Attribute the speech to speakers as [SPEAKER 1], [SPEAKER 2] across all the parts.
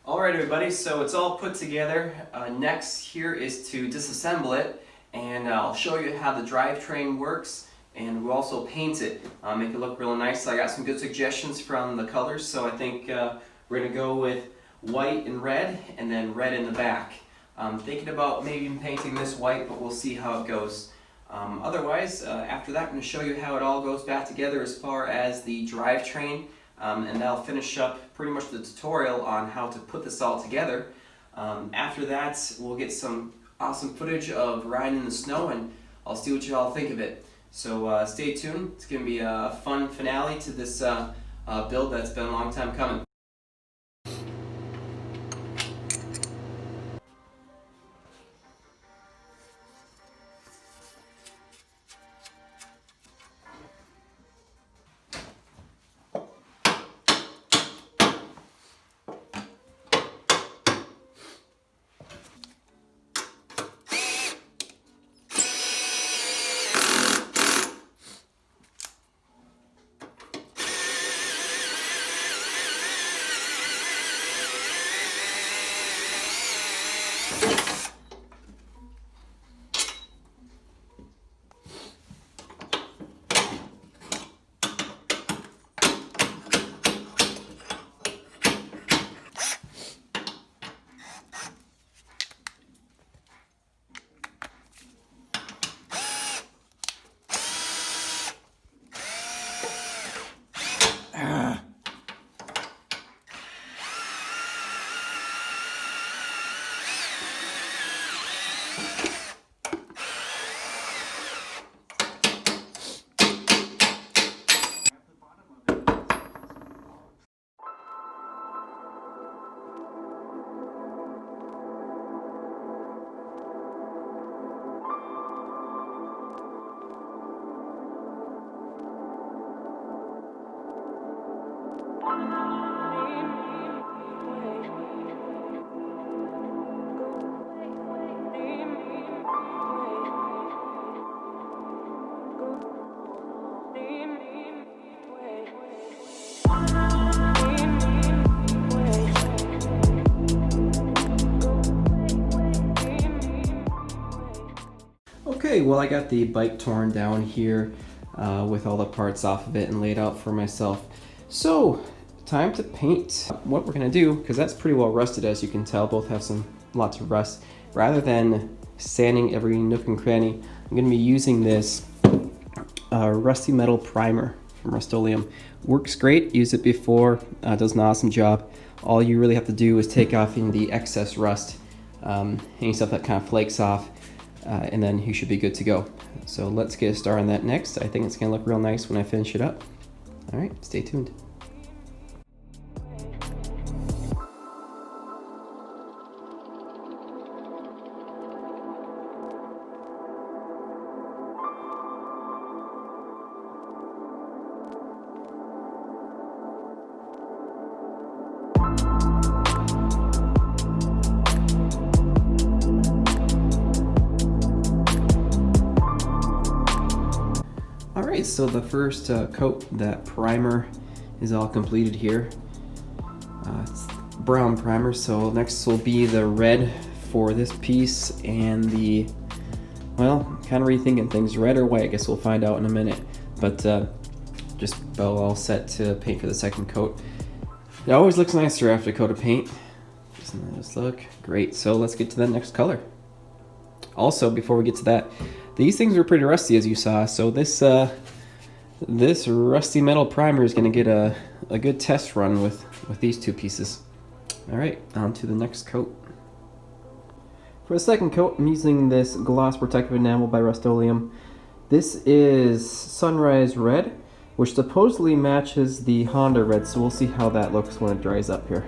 [SPEAKER 1] Alright everybody, so it's all put together. Next here is to disassemble it, and I'll show you how the drivetrain works, and we'll also paint it, make it look real nice. I got some good suggestions from the colors, so I think we're going to go with white and red, and then red in the back. I'm thinking about maybe painting this white, but we'll see how it goes. Otherwise, after that I'm going to show you how it all goes back together as far as the drivetrain. And that'll finish up pretty much the tutorial on how to put this all together. After that, we'll get some awesome footage of riding in the snow, and I'll see what you all think of it. So stay tuned. It's going to be a fun finale to this build that's been a long time coming. Okay, well I got the bike torn down here with all the parts off of it and laid out for myself. So, time to paint. What we're going to do, because that's pretty well rusted as you can tell, both have lots of rust. Rather than sanding every nook and cranny, I'm going to be using this rusty metal primer from Rust-Oleum. Works great, used it before, does an awesome job. All you really have to do is take off the excess rust, any stuff that kind of flakes off, and then you should be good to go. So let's get a start on that next. I think it's going to look real nice when I finish it up. Alright, stay tuned. Alright, so the first coat, that primer, is all completed here. It's brown primer, so next will be the red for this piece, and the, well, kind of rethinking things, red or white, I guess we'll find out in a minute, but just about all set to paint for the second coat. It always looks nicer after a coat of paint. Doesn't that just look great? So let's get to the next color. Also, before we get to that, these things are pretty rusty, as you saw, so this this rusty metal primer is going to get a good test run with these two pieces. Alright, on to the next coat. For the second coat, I'm using this gloss protective enamel by Rust-Oleum. This is Sunrise Red, which supposedly matches the Honda Red, so we'll see how that looks when it dries up here.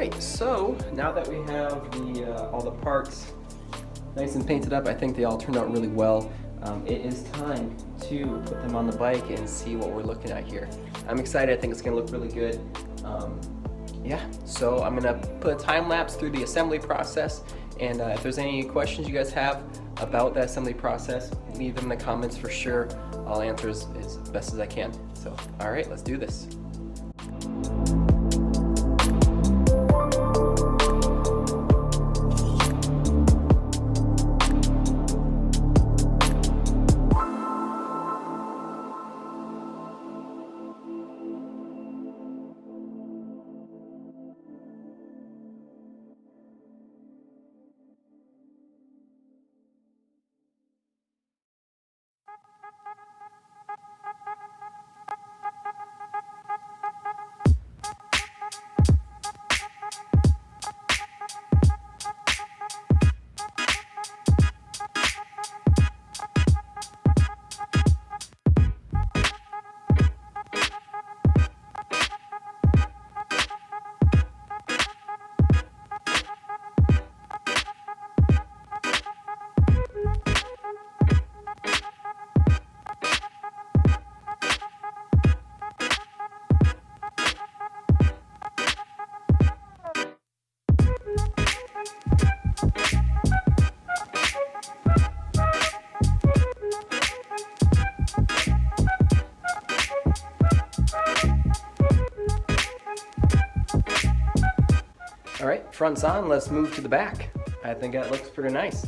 [SPEAKER 1] Alright, so now that we have all the parts nice and painted up, I think they all turned out really well. It is time to put them on the bike and see what we're looking at here. I'm excited. I think it's going to look really good. Yeah, so I'm going to put a time lapse through the assembly process, and if there's any questions you guys have about that assembly process, leave them in the comments for sure. I'll answer as best as I can. So, alright, let's do this. All right, front's on, let's move to the back. I think that looks pretty nice.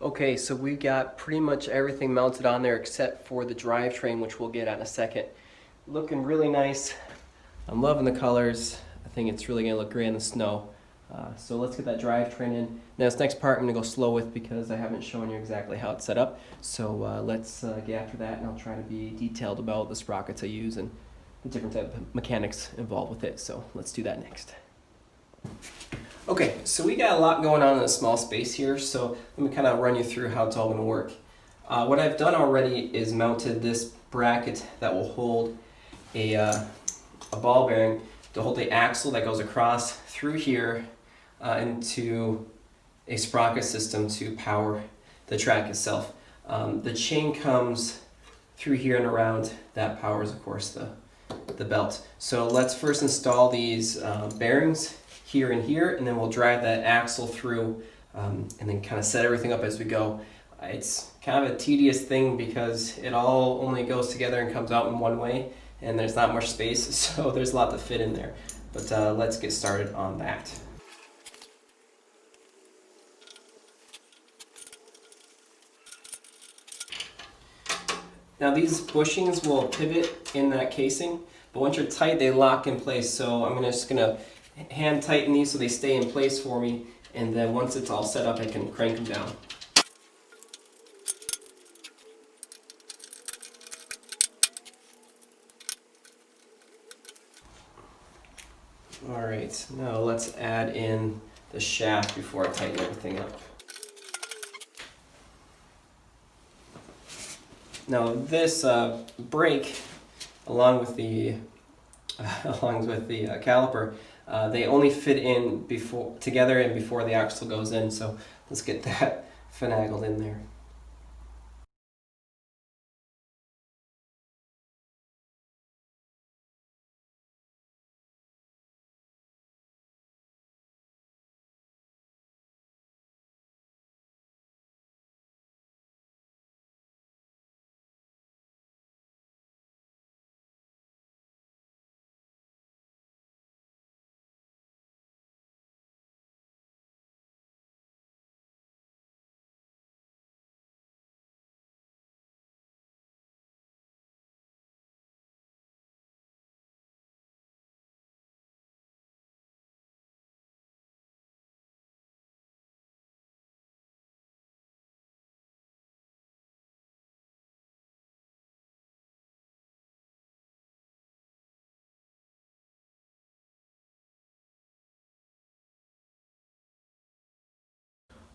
[SPEAKER 1] Okay, so we got pretty much everything mounted on there except for the drivetrain, which we'll get on in a second. Looking really nice. I'm loving the colors. I think it's really gonna look great in the snow. So let's get that drivetrain in. Now this next part I'm gonna go slow with because I haven't shown you exactly how it's set up. So let's get after that, and I'll try to be detailed about the sprockets I use and the different type of mechanics involved with it. So let's do that next. Okay, so we got a lot going on in a small space here, so let me kind of run you through how it's all going to work. What I've done already is mounted this bracket that will hold a ball bearing to hold the axle that goes across through here into a sprocket system to power the track itself. The chain comes through here and around. That powers, of course, the belt. So let's first install these bearings here and here, and then we'll drive that axle through and then kind of set everything up as we go. It's kind of a tedious thing because it all only goes together and comes out in one way, and there's not much space, so there's a lot to fit in there. But let's get started on that. Now these bushings will pivot in that casing, but once you're tight, they lock in place. So I'm just gonna hand tighten these so they stay in place for me, and then once it's all set up, I can crank them down. All right, now let's add in the shaft before I tighten everything up. Now this brake, along with the caliper, they only fit in together and before the axle goes in. So let's get that finagled in there.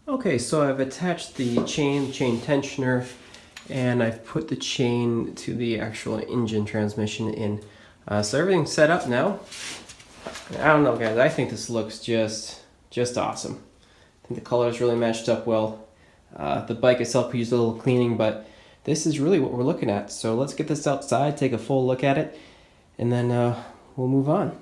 [SPEAKER 1] Okay, so I've attached the chain tensioner, and I've put the chain to the actual engine transmission in. So everything's set up now. I don't know, guys, I think this looks just awesome. I think the colors really matched up well. The bike itself could use a little cleaning, but this is really what we're looking at. So let's get this outside, take a full look at it, and then we'll move on.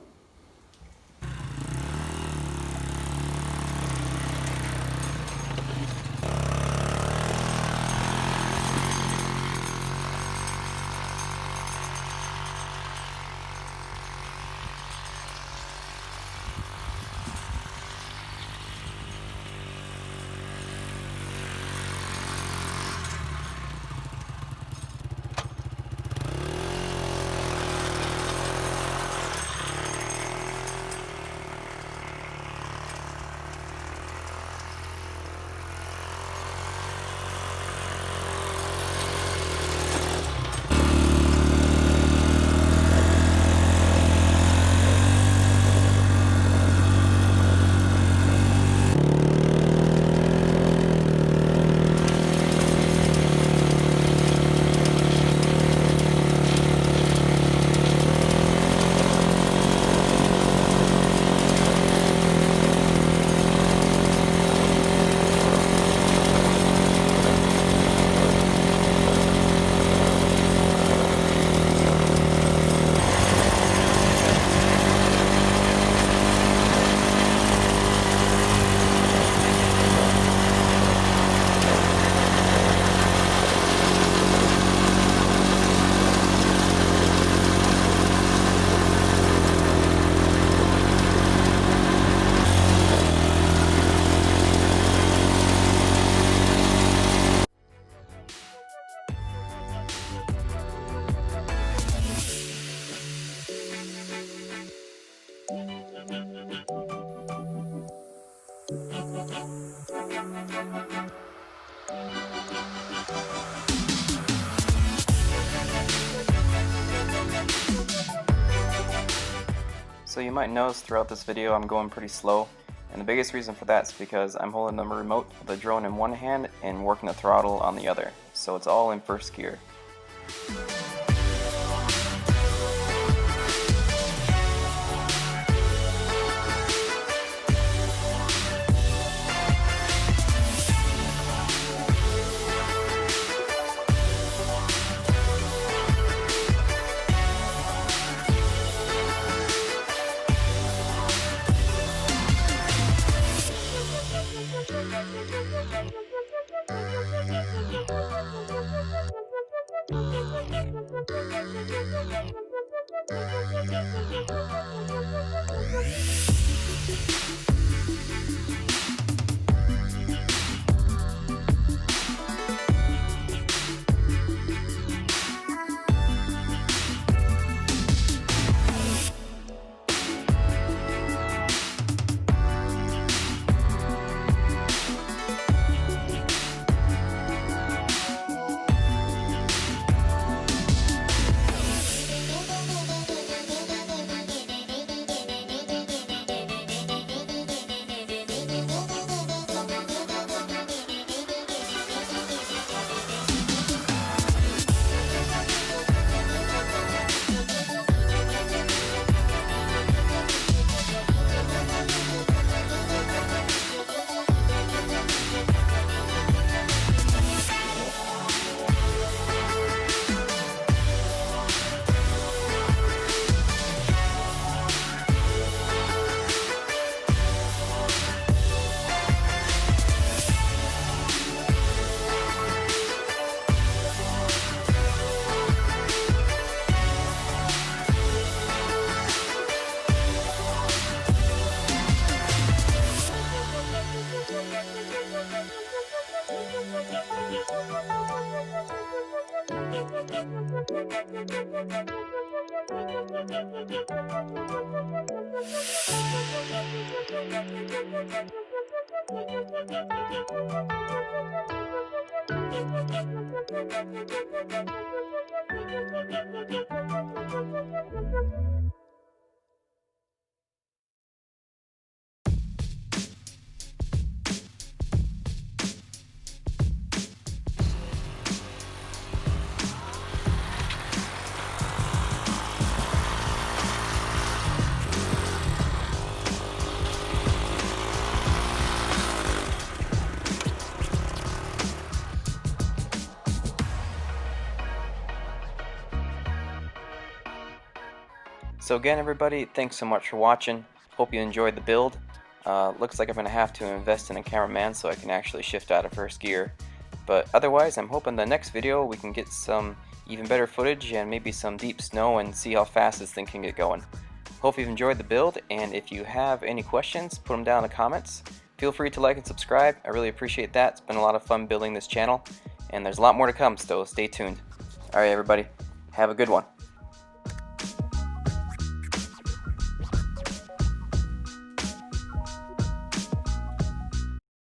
[SPEAKER 1] So you might notice throughout this video I'm going pretty slow, and the biggest reason for that is because I'm holding the remote of the drone in one hand and working the throttle on the other, so it's all in first gear.
[SPEAKER 2] So again, everybody, thanks so much for watching. Hope you enjoyed the build. Looks like I'm going to have to invest in a cameraman so I can actually shift out of first gear. But otherwise, I'm hoping the next video we can get some even better footage and maybe some deep snow and see how fast this thing can get going. Hope you've enjoyed the build, and if you have any questions, put them down in the comments. Feel free to like and subscribe. I really appreciate that. It's been a lot of fun building this channel, and there's a lot more to come, so stay tuned. Alright everybody, have a good one.